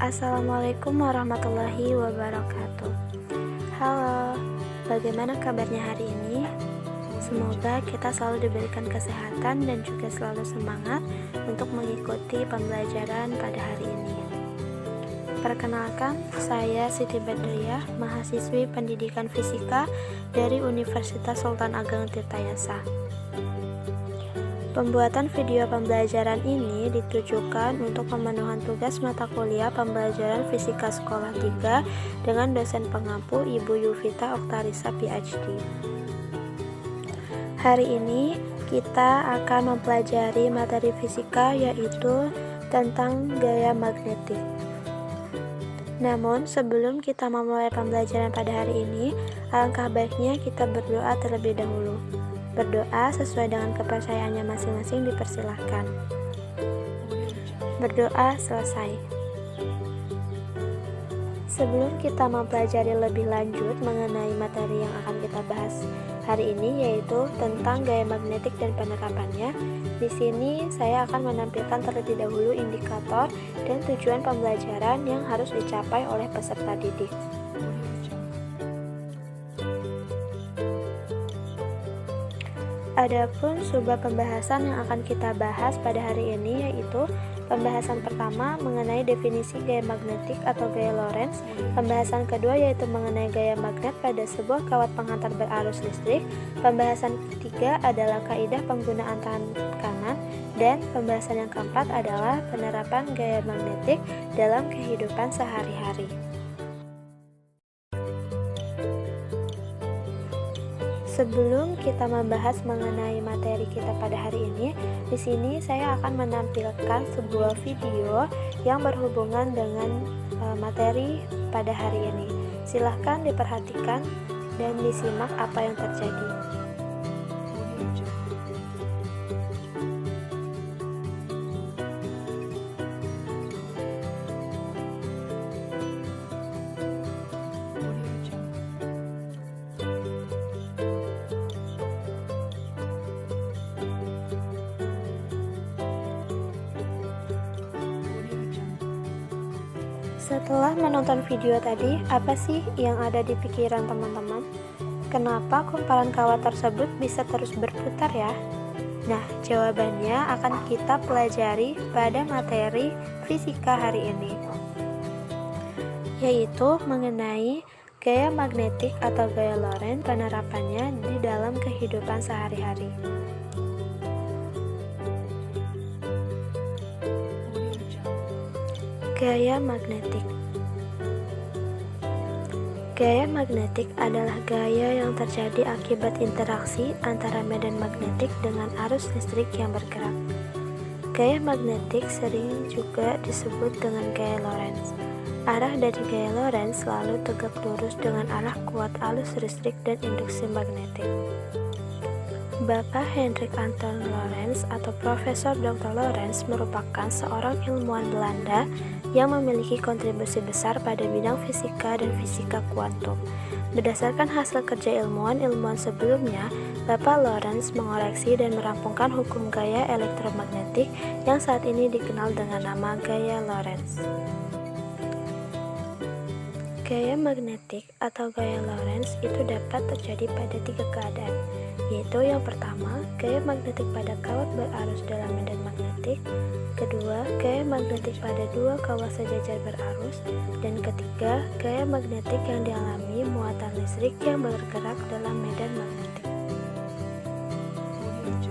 Assalamualaikum warahmatullahi wabarakatuh. Halo, bagaimana kabarnya hari ini? Semoga kita selalu diberikan kesehatan dan juga selalu semangat untuk mengikuti pembelajaran pada hari ini. Perkenalkan, saya Siti Badriah, mahasiswi pendidikan fisika dari Universitas Sultan Ageng Tirtayasa. Pembuatan video pembelajaran ini ditujukan untuk pemenuhan tugas mata kuliah pembelajaran fisika sekolah 3 dengan dosen pengampu Ibu Yuvita Oktarisa PhD. Hari ini kita akan mempelajari materi fisika yaitu tentang gaya magnetik. Namun sebelum kita memulai pembelajaran pada hari ini, alangkah baiknya kita berdoa terlebih dahulu. Berdoa sesuai dengan kepercayaannya masing-masing dipersilahkan. Berdoa selesai. Sebelum kita mempelajari lebih lanjut mengenai materi yang akan kita bahas hari ini, yaitu tentang gaya magnetik dan penerapannya, di sini saya akan menampilkan terlebih dahulu indikator dan tujuan pembelajaran yang harus dicapai oleh peserta didik. Adapun sebuah pembahasan yang akan kita bahas pada hari ini yaitu pembahasan pertama mengenai definisi gaya magnetik atau gaya Lorentz, pembahasan kedua yaitu mengenai gaya magnet pada sebuah kawat penghantar berarus listrik, pembahasan ketiga adalah kaidah penggunaan tangan kanan, dan pembahasan yang keempat adalah penerapan gaya magnetik dalam kehidupan sehari-hari. Sebelum kita membahas mengenai materi kita pada hari ini, di sini saya akan menampilkan sebuah video yang berhubungan dengan materi pada hari ini. Silahkan diperhatikan dan disimak apa yang terjadi. Setelah menonton video tadi, apa sih yang ada di pikiran teman-teman? Kenapa kumparan kawat tersebut bisa terus berputar ya? Nah, jawabannya akan kita pelajari pada materi fisika hari ini, yaitu mengenai gaya magnetik atau gaya Lorentz, penerapannya di dalam kehidupan sehari-hari. Gaya magnetik. Gaya magnetik adalah gaya yang terjadi akibat interaksi antara medan magnetik dengan arus listrik yang bergerak. Gaya magnetik sering juga disebut dengan gaya Lorentz. Arah dari gaya Lorentz selalu tegak lurus dengan arah kuat arus listrik dan induksi magnetik. Bapak Hendrik Anton Lorentz atau Profesor Dr. Lorentz merupakan seorang ilmuwan Belanda yang memiliki kontribusi besar pada bidang fisika dan fisika kuantum. Berdasarkan hasil kerja ilmuwan-ilmuwan sebelumnya, Bapak Lorentz mengoreksi dan merampungkan hukum gaya elektromagnetik yang saat ini dikenal dengan nama gaya Lorentz. Gaya magnetik atau gaya Lorentz itu dapat terjadi pada 3 keadaan, yaitu yang pertama, gaya magnetik pada kawat berarus dalam medan magnetik, kedua, gaya magnetik pada 2 kawat sejajar berarus, dan ketiga, gaya magnetik yang dialami muatan listrik yang bergerak dalam medan magnetik.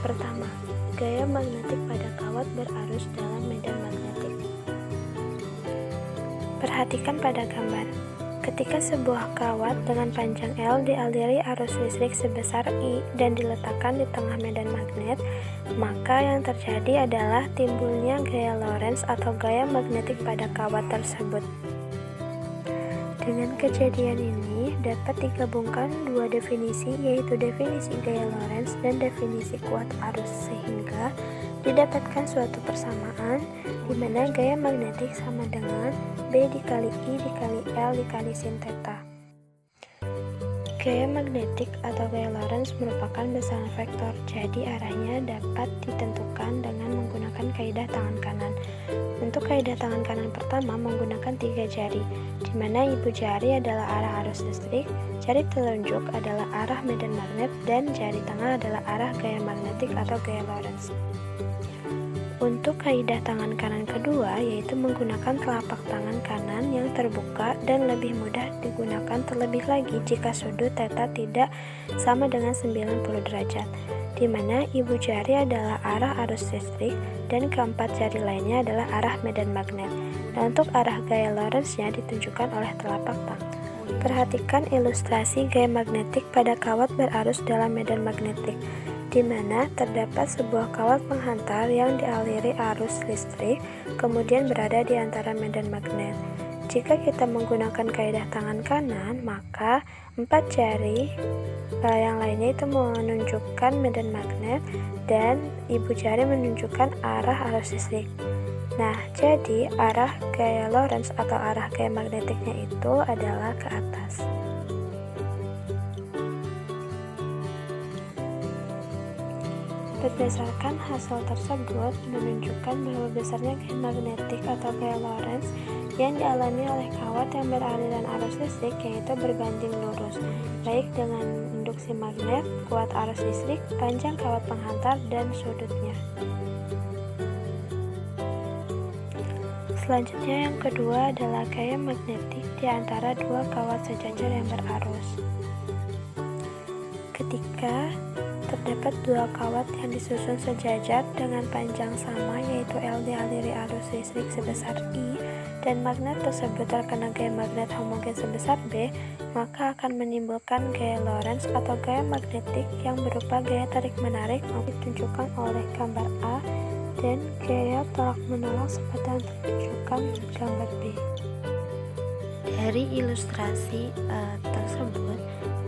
Pertama, gaya magnetik pada kawat berarus dalam medan magnetik. Perhatikan pada gambar. Ketika sebuah kawat dengan panjang L dialiri arus listrik sebesar I dan diletakkan di tengah medan magnet, maka yang terjadi adalah timbulnya gaya Lorentz atau gaya magnetik pada kawat tersebut. Dengan kejadian ini dapat digabungkan 2 definisi, yaitu definisi gaya Lorentz dan definisi kuat arus, sehingga didapatkan suatu persamaan di mana gaya magnetik sama dengan B dikali I dikali L dikali sin theta. Gaya magnetik atau gaya Lorentz merupakan besaran vektor, jadi arahnya dapat ditentukan dengan menggunakan kaidah tangan kanan. Untuk kaidah tangan kanan pertama menggunakan 3 jari, di mana ibu jari adalah arah arus listrik, jari telunjuk adalah arah medan magnet, dan jari tengah adalah arah gaya magnetik atau gaya Lorentz. Untuk kaidah tangan kanan kedua, yaitu menggunakan telapak tangan kanan yang terbuka dan lebih mudah digunakan terlebih lagi jika sudut theta tidak sama dengan 90 derajat, di mana ibu jari adalah arah arus listrik dan keempat jari lainnya adalah arah medan magnet. Dan untuk arah gaya Lorentz-nya ditunjukkan oleh telapak tangan. Perhatikan ilustrasi gaya magnetik pada kawat berarus dalam medan magnetik, di mana terdapat sebuah kawat penghantar yang dialiri arus listrik, kemudian berada di antara medan magnet. Jika kita menggunakan kaidah tangan kanan, maka 4 jari yang lainnya itu menunjukkan medan magnet dan ibu jari menunjukkan arah arus listrik. Nah, jadi arah gaya Lorentz atau arah gaya magnetiknya itu adalah ke atas. Berdasarkan hasil tersebut menunjukkan bahwa besarnya gaya magnetik atau gaya Lorentz yang dialami oleh kawat yang beraliran arus listrik yaitu berbanding lurus, baik dengan induksi magnet, kuat arus listrik, panjang kawat penghantar, dan sudutnya. Selanjutnya yang kedua adalah gaya magnetik di antara dua kawat sejajar yang berarus. Ketika terdapat dua kawat yang disusun sejajar dengan panjang sama, yaitu L dialiri arus listrik sebesar I dan magnet tersebut terkena gaya magnet homogen sebesar B, maka akan menimbulkan gaya Lorentz atau gaya magnetik yang berupa gaya tarik-menarik maupun ditunjukkan oleh gambar A, dan gaya tolak-menolak seperti yang ditunjukkan gambar B. Dari ilustrasi tersebut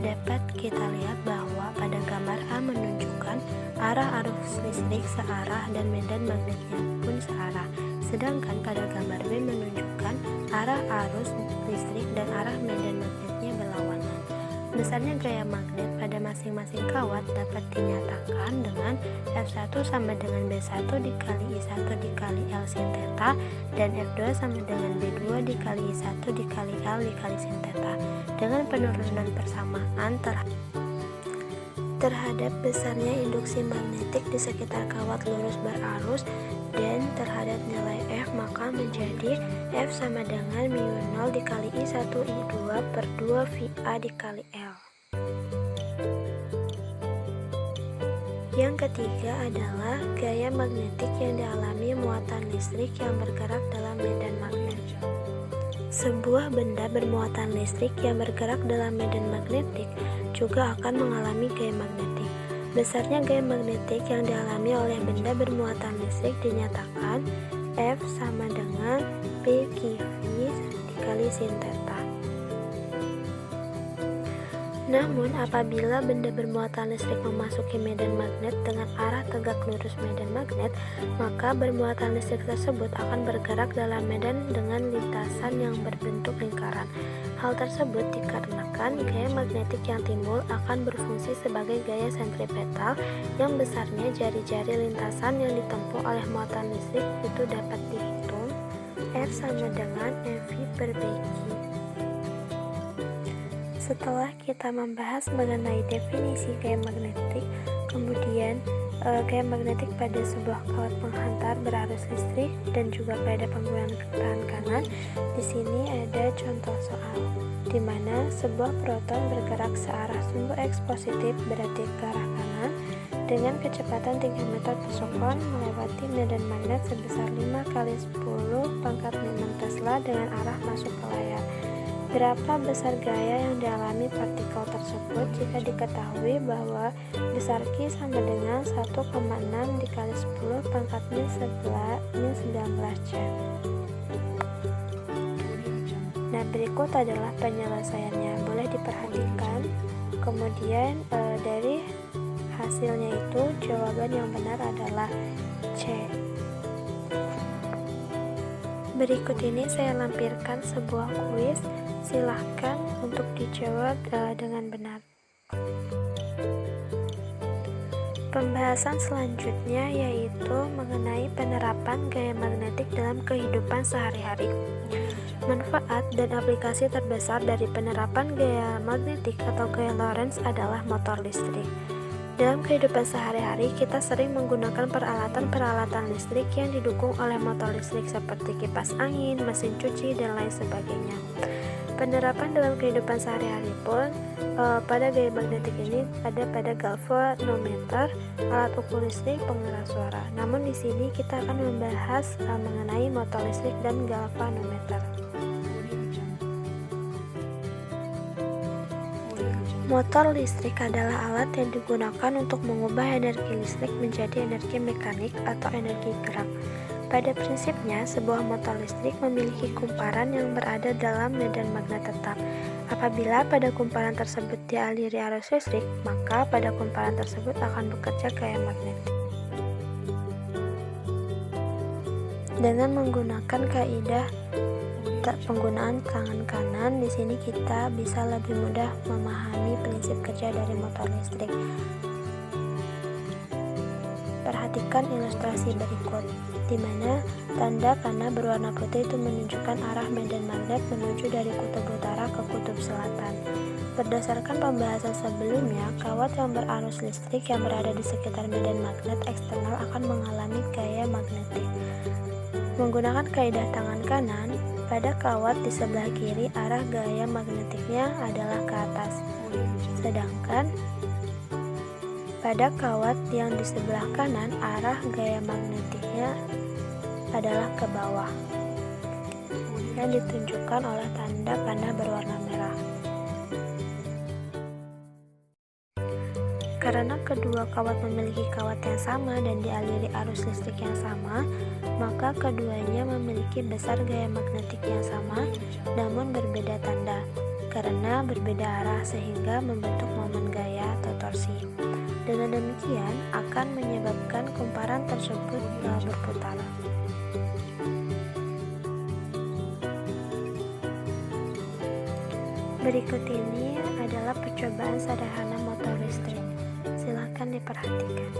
dapat kita lihat bahwa pada gambar A menunjukkan arah arus listrik searah dan medan magnetnya pun searah, sedangkan pada gambar B menunjukkan arah arus listrik dan arah medan magnetnya berlawanan. Besarnya gaya magnet pada masing-masing kawat dapat dinyatakan dengan F1 sama dengan B1 dikali I1 dikali L sin theta, dan F2 sama dengan B2 dikali I1 dikali L dikali sin theta, dengan penurunan persamaan terhadap besarnya induksi magnetik di sekitar kawat lurus berarus dan terhadap nilai F, maka menjadi F sama dengan μ0 dikali I1 I2 per 2 VA dikali L. Yang ketiga adalah gaya magnetik yang dialami muatan listrik yang bergerak dalam medan magnet. Sebuah benda bermuatan listrik yang bergerak dalam medan magnetik juga akan mengalami gaya magnetik. Besarnya gaya magnetik yang dialami oleh benda bermuatan listrik dinyatakan F sama dengan PQV dikali sin theta. Namun, apabila benda bermuatan listrik memasuki medan magnet dengan arah tegak lurus medan magnet, maka bermuatan listrik tersebut akan bergerak dalam medan dengan lintasan yang berbentuk lingkaran. Hal tersebut dikarenakan gaya magnetik yang timbul akan berfungsi sebagai gaya sentripetal yang besarnya jari-jari lintasan yang ditempuh oleh muatan listrik itu dapat dihitung F sama dengan mv per BQ. Setelah kita membahas mengenai definisi gaya magnetik, kemudian gaya magnetik pada sebuah kawat penghantar berarus listrik dan juga pada penggunaan tangan kanan, di sini ada contoh soal di mana sebuah proton bergerak searah sumbu X positif berarti ke arah kanan dengan kecepatan 3 meter per sekon melewati medan magnet sebesar 5 kali 10 pangkat 6 Tesla dengan arah masuk ke layar. Berapa besar gaya yang dialami partikel tersebut jika diketahui bahwa besar Q sama dengan 1,6 dikali 10 pangkat min 19 J. Nah, berikut adalah penyelesaiannya, boleh diperhatikan. Kemudian dari hasilnya itu jawaban yang benar adalah C. Berikut ini saya lampirkan sebuah kuis. Silahkan untuk dijawab dengan benar. Pembahasan selanjutnya yaitu mengenai penerapan gaya magnetik dalam kehidupan sehari-hari. Manfaat dan aplikasi terbesar dari penerapan gaya magnetik atau gaya Lorentz adalah motor listrik. Dalam kehidupan sehari-hari, kita sering menggunakan peralatan-peralatan listrik yang didukung oleh motor listrik seperti kipas angin, mesin cuci, dan lain sebagainya. Penerapan dalam kehidupan sehari-hari pun pada gaya magnetik ini ada pada galvanometer, alat ukur listrik, pengeras suara. Namun di sini kita akan membahas mengenai motor listrik dan galvanometer. Motor listrik adalah alat yang digunakan untuk mengubah energi listrik menjadi energi mekanik atau energi gerak. Pada prinsipnya, sebuah motor listrik memiliki kumparan yang berada dalam medan magnet tetap. Apabila pada kumparan tersebut dialiri arus listrik, maka pada kumparan tersebut akan bekerja gaya magnetik. Dengan menggunakan kaidah penggunaan tangan kanan, di sini kita bisa lebih mudah memahami prinsip kerja dari motor listrik. Perhatikan ilustrasi berikut, di mana tanda panah berwarna putih itu menunjukkan arah medan magnet menuju dari kutub utara ke kutub selatan. Berdasarkan pembahasan sebelumnya, kawat yang berarus listrik yang berada di sekitar medan magnet eksternal akan mengalami gaya magnetik. Menggunakan kaidah tangan kanan, pada kawat di sebelah kiri arah gaya magnetiknya adalah ke atas, sedangkan pada kawat yang di sebelah kanan arah gaya magnetiknya adalah ke bawah, yang ditunjukkan oleh tanda panah berwarna merah. Karena kedua kawat memiliki kawat yang sama dan dialiri arus listrik yang sama, maka keduanya memiliki besar gaya magnetik yang sama, namun berbeda tanda, karena berbeda arah sehingga membentuk momen gaya atau torsi. Dengan demikian, akan menyebabkan kumparan tersebut berputar. Berikut ini adalah percobaan sederhana motor listrik. Silakan diperhatikan.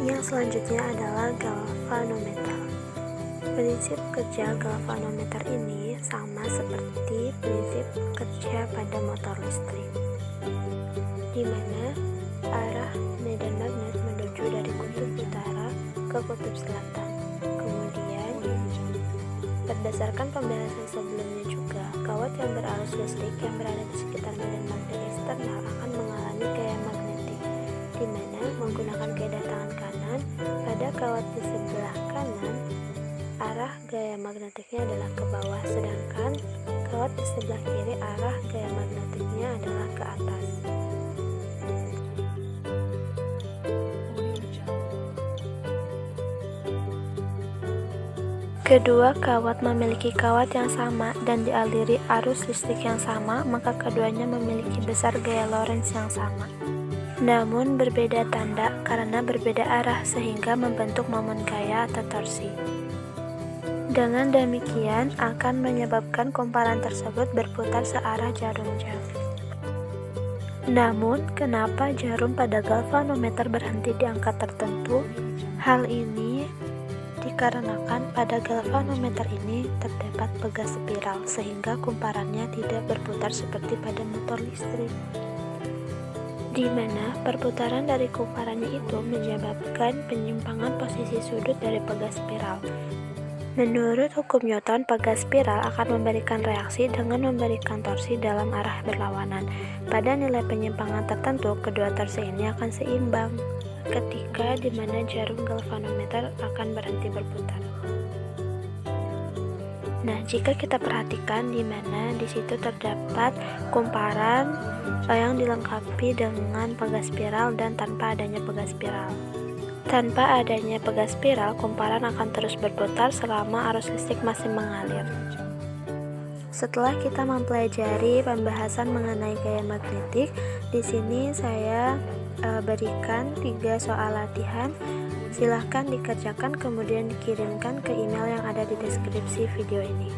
Yang selanjutnya adalah galvanometer. Prinsip kerja galvanometer ini sama seperti prinsip kerja pada motor listrik, di mana arah medan magnet menuju dari kutub utara ke kutub selatan. Kemudian, berdasarkan pembahasan sebelumnya juga, kawat yang berarus listrik yang berada di sekitar medan magnet eksternal akan mengalami gaya magnetik, di mana menggunakan kaidah tangan kanan, pada kawat di sebelah kanan arah gaya magnetiknya adalah ke bawah, sedangkan kawat di sebelah kiri arah gaya magnetiknya adalah ke atas. Kedua kawat memiliki kawat yang sama dan dialiri arus listrik yang sama, maka keduanya memiliki besar gaya Lorentz yang sama. Namun berbeda tanda karena berbeda arah sehingga membentuk momen gaya atau torsi. Dengan demikian akan menyebabkan kumparan tersebut berputar searah jarum jam. Namun, kenapa jarum pada galvanometer berhenti di angka tertentu? Hal ini dikarenakan pada galvanometer ini terdapat pegas spiral sehingga kumparannya tidak berputar seperti pada motor listrik, di mana perputaran dari kumparannya itu menyebabkan penyimpangan posisi sudut dari pegas spiral. Menurut hukum Newton, pegas spiral akan memberikan reaksi dengan memberikan torsi dalam arah berlawanan. Pada nilai penyimpangan tertentu, kedua torsi ini akan seimbang ketika di mana jarum galvanometer akan berhenti berputar. Nah, jika kita perhatikan di mana di situ terdapat kumparan yang dilengkapi dengan pegas spiral dan tanpa adanya pegas spiral. Tanpa adanya pegas spiral, kumparan akan terus berputar selama arus listrik masih mengalir. Setelah kita mempelajari pembahasan mengenai gaya magnetik, di sini saya berikan 3 soal latihan. Silahkan dikerjakan kemudian dikirimkan ke email yang ada di deskripsi video ini.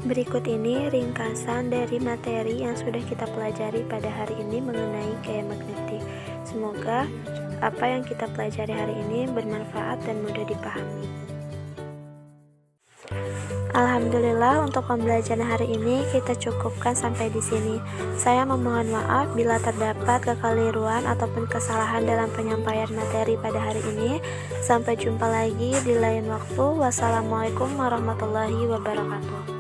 Berikut ini ringkasan dari materi yang sudah kita pelajari pada hari ini mengenai gaya magnetik. Semoga apa yang kita pelajari hari ini bermanfaat dan mudah dipahami. Alhamdulillah, untuk pembelajaran hari ini kita cukupkan sampai di sini. Saya memohon maaf bila terdapat kekeliruan ataupun kesalahan dalam penyampaian materi pada hari ini. Sampai jumpa lagi di lain waktu. Wassalamualaikum warahmatullahi wabarakatuh.